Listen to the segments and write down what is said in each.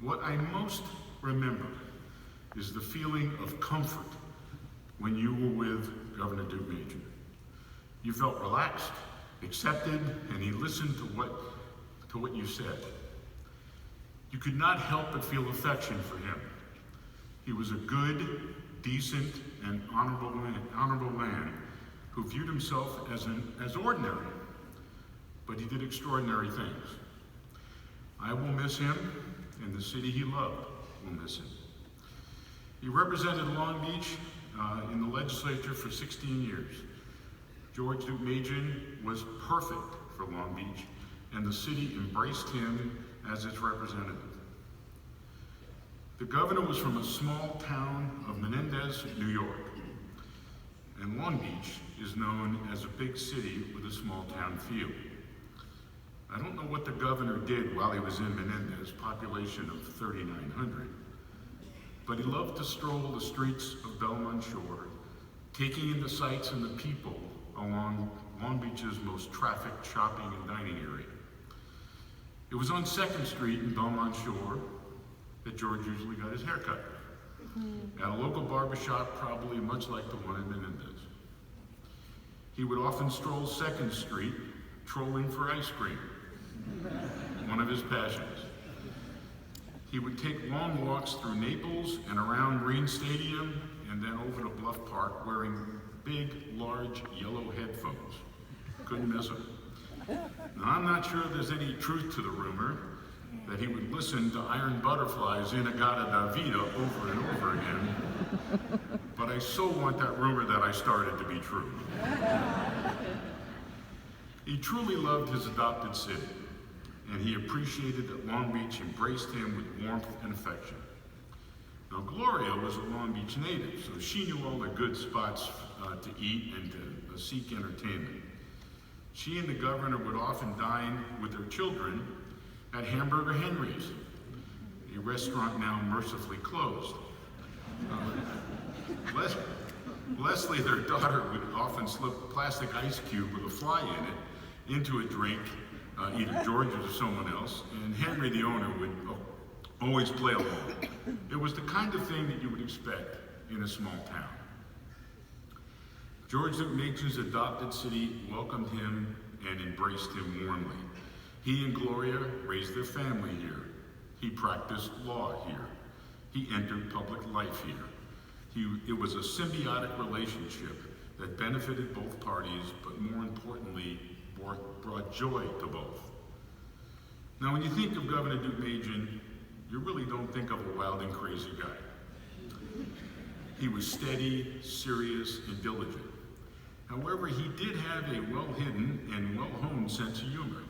What I most remember is the feeling of comfort when you were with Governor Deukmejian. You felt relaxed, accepted, and he listened to what you said. You could not help but feel affection for him. He was a good, decent, and honorable man who viewed himself as ordinary, but he did extraordinary things. I will miss him, and the city he loved will miss him. He represented Long Beach in the legislature for 16 years. George Deukmejian was perfect for Long Beach, and the city embraced him as its representative. The governor was from a small town of Menendez, New York, and Long Beach is known as a big city with a small town feel. I don't know what the governor did while he was in Menendez, population of 3,900, but he loved to stroll the streets of Belmont Shore, taking in the sights and the people along Long Beach's most trafficked shopping and dining area. It was on 2nd Street in Belmont Shore that George usually got his hair cut, at a local barbershop probably much like the one in Menendez. He would often stroll 2nd Street, trolling for ice cream, one of his passions. He would take long walks through Naples and around Marine Stadium and then over to Bluff Park wearing big, large, yellow headphones. Couldn't miss him. Now, I'm not sure there's any truth to the rumor that he would listen to Iron Butterfly's Inagata da Vida over and over again, but I so want that rumor that I started to be true. He truly loved his adopted city, and he appreciated that Long Beach embraced him with warmth and affection. Now, Gloria was a Long Beach native, so she knew all the good spots to eat and to seek entertainment. She and the governor would often dine with their children at Hamburger Henry's, a restaurant now mercifully closed. Leslie, their daughter, would often slip a plastic ice cube with a fly in it into a drink, either George's or someone else, and Henry, the owner, would always play along. It was the kind of thing that you would expect in a small town. George Deukmejian's adopted city welcomed him and embraced him warmly. He and Gloria raised their family here. He practiced law here. He entered public life here. It was a symbiotic relationship that benefited both parties, but more importantly, brought joy to both. Now, when you think of Governor Deukmejian, you really don't think of a wild and crazy guy. He was steady, serious, and diligent. However, he did have a well-hidden and well-honed sense of humor.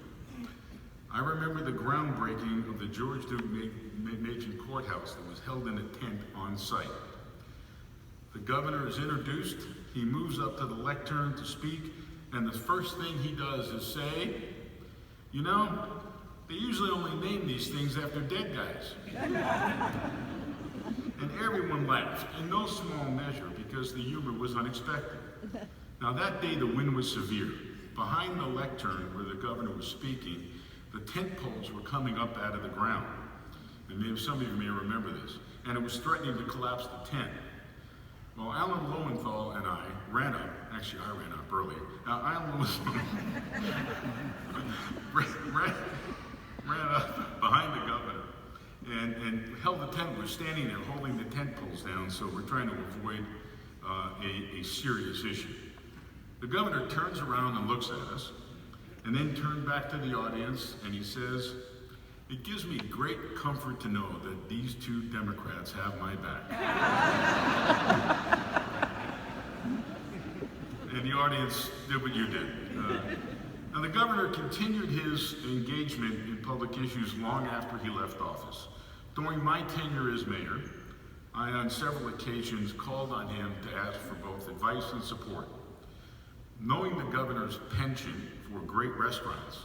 I remember the groundbreaking of the George Deukmejian courthouse that was held in a tent on site. The governor is introduced, he moves up to the lectern to speak, and the first thing he does is say, you know, they usually only name these things after dead guys. And everyone laughed, in no small measure, because the humor was unexpected. Now that day the wind was severe. Behind the lectern where the governor was speaking, the tent poles were coming up out of the ground. And maybe some of you may remember this. And it was threatening to collapse the tent. Well, Alan Lowenthal and I ran up, actually I ran up early. Alan Lowenthal ran up behind the governor and held the tent. We're standing there holding the tent poles down, so we're trying to avoid a serious issue. The governor turns around and looks at us, and then turned back to the audience, and he says, "It gives me great comfort to know that these two Democrats have my back." And the audience did what you did. Now the governor continued his engagement in public issues long after he left office. During my tenure as mayor, I on several occasions called on him to ask for both advice and support. Knowing the governor's penchant for great restaurants,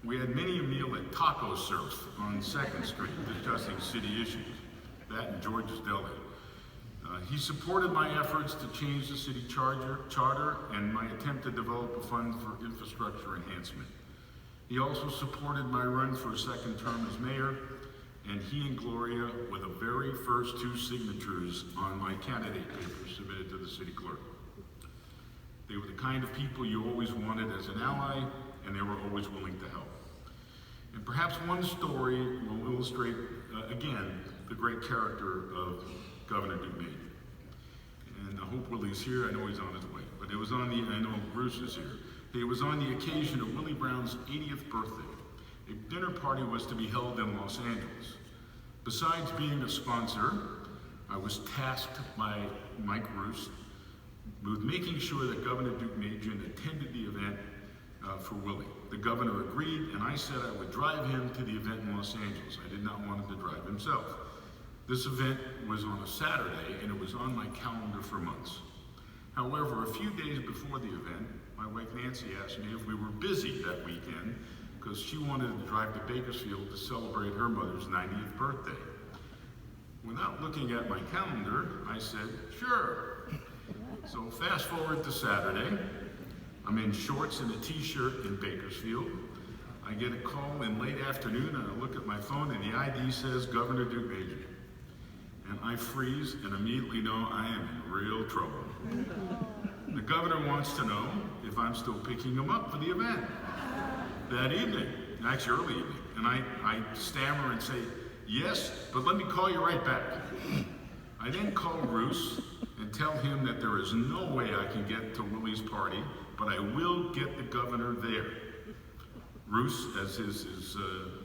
we had many a meal at Taco Surf on 2nd Street discussing city issues, that and George's Deli. He supported my efforts to change the city charter and my attempt to develop a fund for infrastructure enhancement. He also supported my run for a second term as mayor and he and Gloria were the very first two signatures on my candidate papers submitted to the city clerk. They were the kind of people you always wanted as an ally, and they were always willing to help. And perhaps one story will illustrate, again, the great character of Governor Deukmejian. And I hope Willie's here. I know he's on his way. But it was on the, I know Bruce is here. It was on the occasion of Willie Brown's 80th birthday. A dinner party was to be held in Los Angeles. Besides being a sponsor, I was tasked by Mike Roos with making sure that Governor Deukmejian attended the event for Willie. The governor agreed, and I said I would drive him to the event in Los Angeles. I did not want him to drive himself. This event was on a Saturday, and it was on my calendar for months. However, a few days before the event, my wife Nancy asked me if we were busy that weekend because she wanted to drive to Bakersfield to celebrate her mother's 90th birthday. Without looking at my calendar, I said, sure. So fast forward to Saturday. I'm in shorts and a t-shirt in Bakersfield. I get a call in late afternoon and I look at my phone and the ID says Governor Deukmejian. And I freeze and immediately know I am in real trouble. The governor wants to know if I'm still picking him up for the event that evening, actually early evening. And I stammer and say, yes, but let me call you right back. I then call Roos and tell him that there is no way I can get to Willie's party, but I will get the governor there. Roos, as his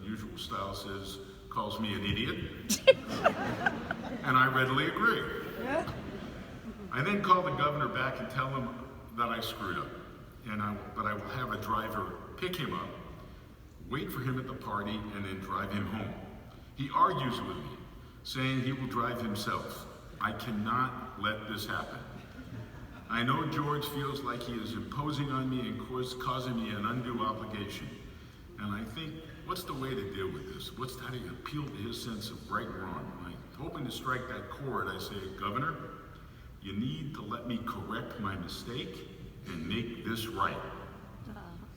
usual style says, calls me an idiot, and I readily agree. I then call the governor back and tell him that I screwed up, but I will have a driver pick him up, wait for him at the party, and then drive him home. He argues with me, saying he will drive himself. I cannot let this happen. I know George feels like he is imposing on me and causing me an undue obligation. And I think, what's the way to deal with this? How do you appeal to his sense of right and wrong? And hoping to strike that chord, I say, Governor, you need to let me correct my mistake and make this right.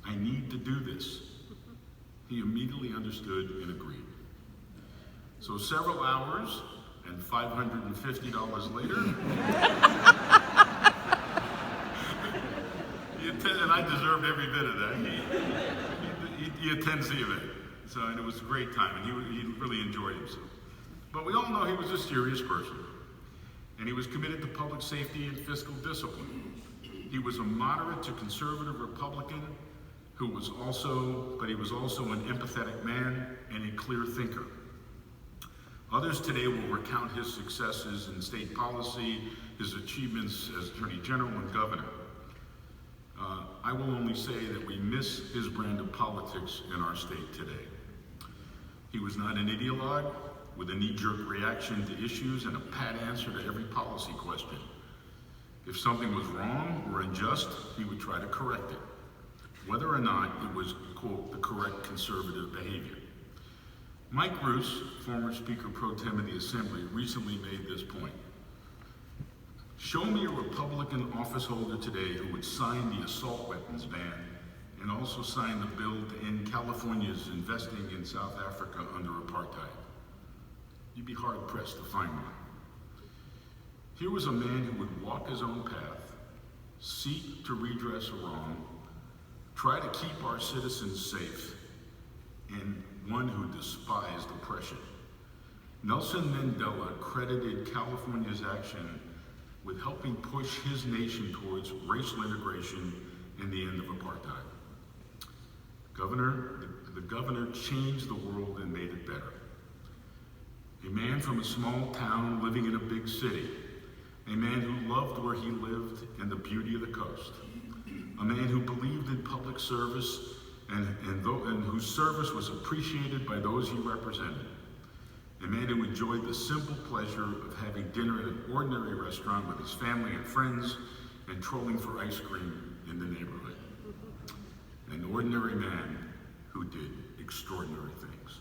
I need to do this. He immediately understood and agreed. So several hours and $550 later, and I deserved every bit of that. He attends the event. So, and it was a great time, and he really enjoyed himself. But we all know he was a serious person, and he was committed to public safety and fiscal discipline. He was a moderate to conservative Republican but he was also an empathetic man and a clear thinker. Others today will recount his successes in state policy, his achievements as Attorney General and Governor. I will only say that we miss his brand of politics in our state today. He was not an ideologue with a knee-jerk reaction to issues and a pat answer to every policy question. If something was wrong or unjust, he would try to correct it, whether or not it was, quote, the correct conservative behavior. Mike Roos, former Speaker Pro Tem of the Assembly, recently made this point. Show me a Republican officeholder today who would sign the assault weapons ban and also sign the bill to end California's investing in South Africa under apartheid. You'd be hard-pressed to find one. Here was a man who would walk his own path, seek to redress a wrong, try to keep our citizens safe, and one who despised oppression. Nelson Mandela credited California's action with helping push his nation towards racial integration and the end of apartheid. The governor changed the world and made it better. A man from a small town living in a big city, a man who loved where he lived and the beauty of the coast, a man who believed in public service and whose service was appreciated by those he represented. A man who enjoyed the simple pleasure of having dinner at an ordinary restaurant with his family and friends and trolling for ice cream in the neighborhood. An ordinary man who did extraordinary things.